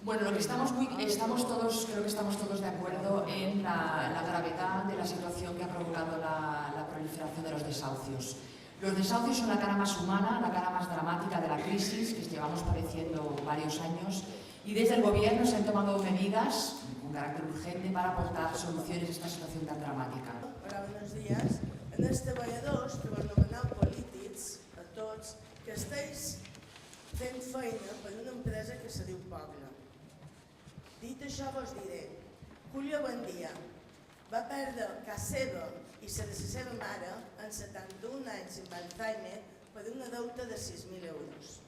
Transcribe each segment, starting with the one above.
Bueno, creo que estamos todos de acuerdo en la gravedad de la situación que ha provocado la proliferación de los desahucios. Los desahucios son la cara más humana, la cara más dramática de la crisis que llevamos padeciendo varios años, y desde el Gobierno se han tomado medidas con carácter urgente para aportar soluciones a esta situación tan dramática. Hola, buenos días. En els treballadors que vos nomeneu polítics, a tots, que esteu fent feina per una empresa que se diu Poble. Dit això, vos diré, Julio Buendía va perdre casa seva i la de la seva mare en 71 anys amb Alzheimer per una deuta de 6.000 euros.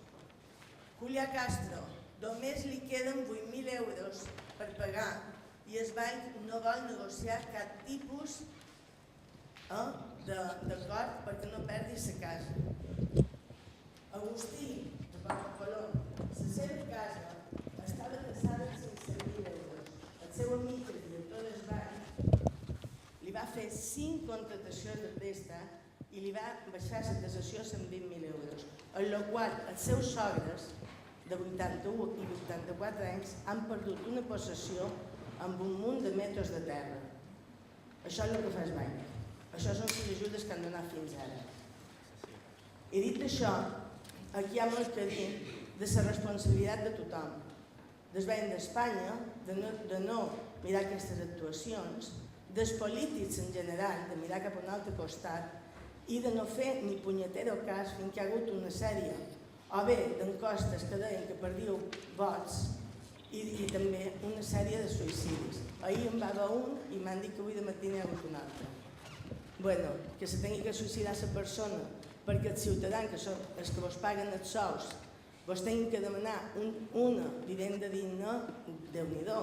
Julià Castro només li queden 8.000 euros per pagar i el banc no vol negociar cap tipus d'acord perquè no perdi la casa. Agustí, de Portapolón, la seva casa estava taxada en 500.000 euros. El seu amic, el director del banc, li va fer 5 contractacions de préstec i li va baixar la taxació a 120.000 euros, en la qual els seus sogres, de 81 i 84 anys, han perdut una possessió amb un munt de metres de terra. Això és el que fa el banc. Això són les ajudes que han donat fins ara. I dit això, aquí hi ha molt que dir de la responsabilitat de tothom, del banc d'Espanya, de no mirar aquestes actuacions, dels polítics en general, de mirar cap a un altre costat i de no fer ni punyetero cas fins que hi ha hagut una sèrie o bé d'enquestes que deien que perdíeu vots i també una sèrie de suïcidis. Ahir en va haver un i m'han dit que avui de matí n'hi ha hagut un altre. Bueno, que se tingui que suïcidar la persona perquè els ciutadans, que són els que vos paguen els sous, vos tinguin que demanar una vivenda digna, Déu-n'hi-do,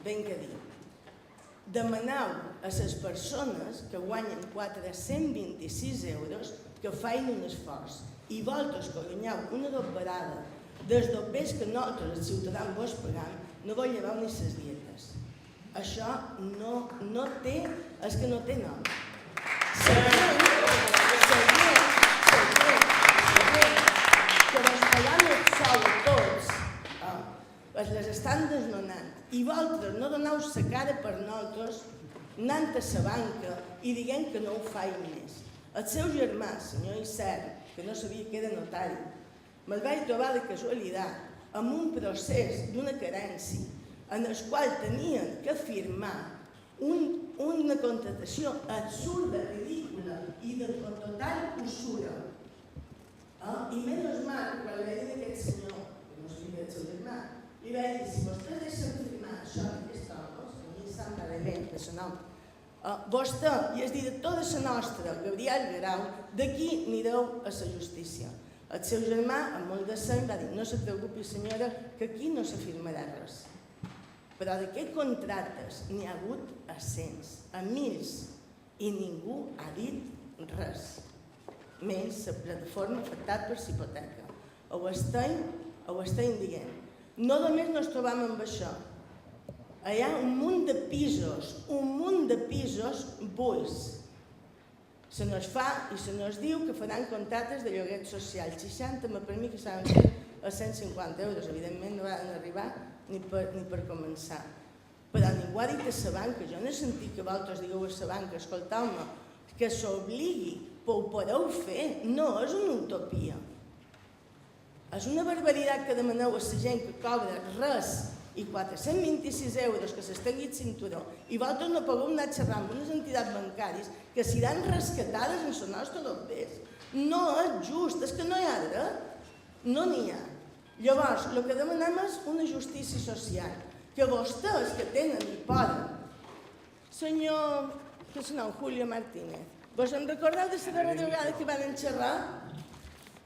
ben que dir. Demaneu a les persones que guanyen 426 euros que facin un esforç i vosaltres que guanyeu una doberada dels dobbers que nosaltres, els ciutadans, vos pagam, no vos lleveu ni les dietes. Això no té, és que no té nom. La gent que vos pagam el sou a tots, les estan desnonant i vosaltres no doneu la cara per nosaltres anant a la banca i dient que no ho faig més. El seu germà, senyor Isern, que no sabia que era notari, me'l vaig trobar de casualitat amb un procés d'una carència en el qual tenien que firmar una contractació absurda, ridícula i de total usura. I menys mal, quan li vaig dir a aquest senyor, que no sabia que era el seu germà, li vaig dir, si vostè deixa firmar això d'aquest home, que a mi em sembla element de la nom, vostè i el director de la nostra, Gabriel Guerau, d'aquí anireu a la justícia. El seu germà, amb molt de seny, va dir, no se preocupi senyora, que aquí no se firmarà res. Però d'aquests contractes n'hi ha hagut a cents, a mils, i ningú ha dit res. Menys la plataforma afectada per hipoteca. Ho estem dient. No només ens trobam amb això. Hi ha un munt de pisos buits. Se nos fa i se nos diu que faran contractes de lloguer social. 60, per mi que saben fer a 150 euros. Evidentment no van arribar ni per començar. Però ningú ha dit a la banca. Jo no he sentit que vosaltres digueu a la banca, escolteu-me, que s'obligui, ho podeu fer. No és una utopia. És una barbaritat que demaneu a la gent que cobra res i 426 euros que s'estengui el cinturó i vosaltres no podeu anar xerrant amb unes entitats bancàries que seran rescatades en els nostres dobbers. No és just, és que no hi ha dret. No n'hi ha. Llavors, el que demanem és una justícia social, que vostès que tenen i poden. Senyor, que se nom Julio Martínez, vos en recordeu de la darrera vegada que van xerrar?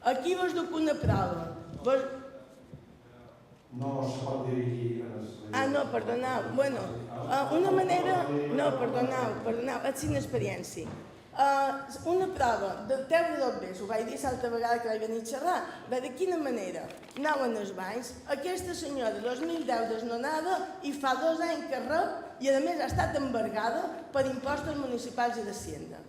Aquí vos duc una prova. No es pot dirigir a les... No, perdoneu. Bueno, una manera... No, perdoneu, és sin experiència. Una prova de treure dobbers, ho vaig dir l'altra vegada que vaig venir a xerrar, de quina manera anaven els bancs, aquesta senyora 2010 desnonada i fa 2 anys que rep i a més ha estat embargada per impostos municipals i d'Hacienda.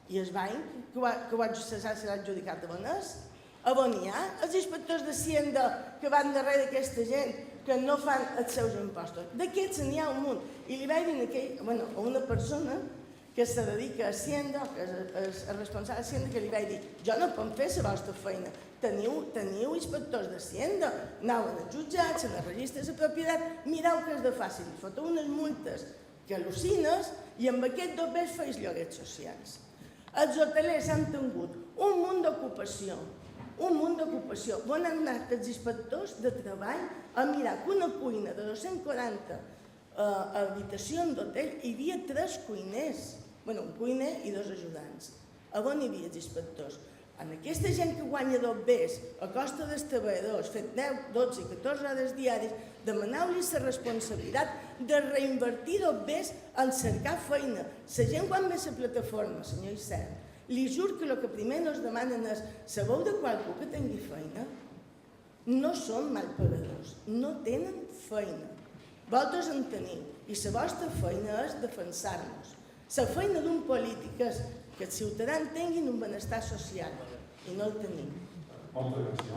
I el banc, que ho ha adjudicat a on és? A on hi ha? Els inspectors d'Hacienda que van darrere d'aquesta gent que no fan els seus impostos. D'aquests n'hi ha un munt. I li vaig dir a una persona que se dedica a Hacienda, que és responsable d'Hacienda, que li vaig dir, jo no puc fer la vostra feina. Teniu inspectors d'Hacienda, anaven als jutjats, en els registres de propietat, mireu que és de fàcil, foteu unes multes que al·lucines i amb aquest dobbers feis lloguers socials. Els hotelers han tingut un munt d'ocupació, on han anat els inspectors de treball a mirar que una cuina de 240 habitacions d'hotel hi havia 3 cuiners, un cuiner i 2 ajudants. A on hi havia els inspectors? En aquesta gent que guanya dobbers a costa dels treballadors, fet 10, 12 i 14 hores diàries, demaneu-los la responsabilitat de reinvertir dobbers en cercar feina. La gent quan ve a la plataforma, senyor Icern, li juro que el que primer nos demanen és sabeu de qualcú que tingui feina? No són malpagadors, no tenen feina. Vosaltres en teniu i la vostra feina és defensar-nos. La feina d'un polític és que els ciutadans tinguin un benestar social i no el tenim. Moltes gràcies.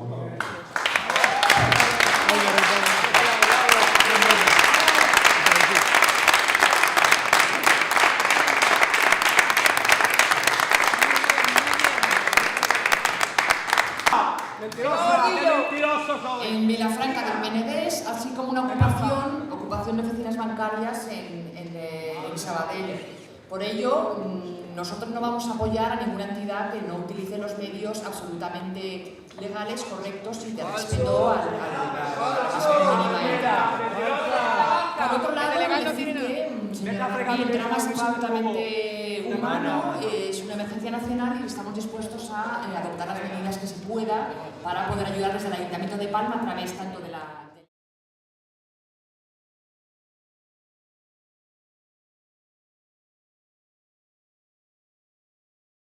En Vilafranca del Penedès, así como una ocupación de oficinas bancarias en Sabadell. Por ello, nosotros no vamos a apoyar a ninguna entidad que no utilice los medios absolutamente legales, correctos y de respeto a la más mínima ética. Por otro lado, decir que, señora Martí, el drama es absolutamente humano, es una emergencia nacional y estamos dispuestos a adoptar las medidas que se pueda para poder ayudar desde el Ayuntamiento de Palma a través tanto de la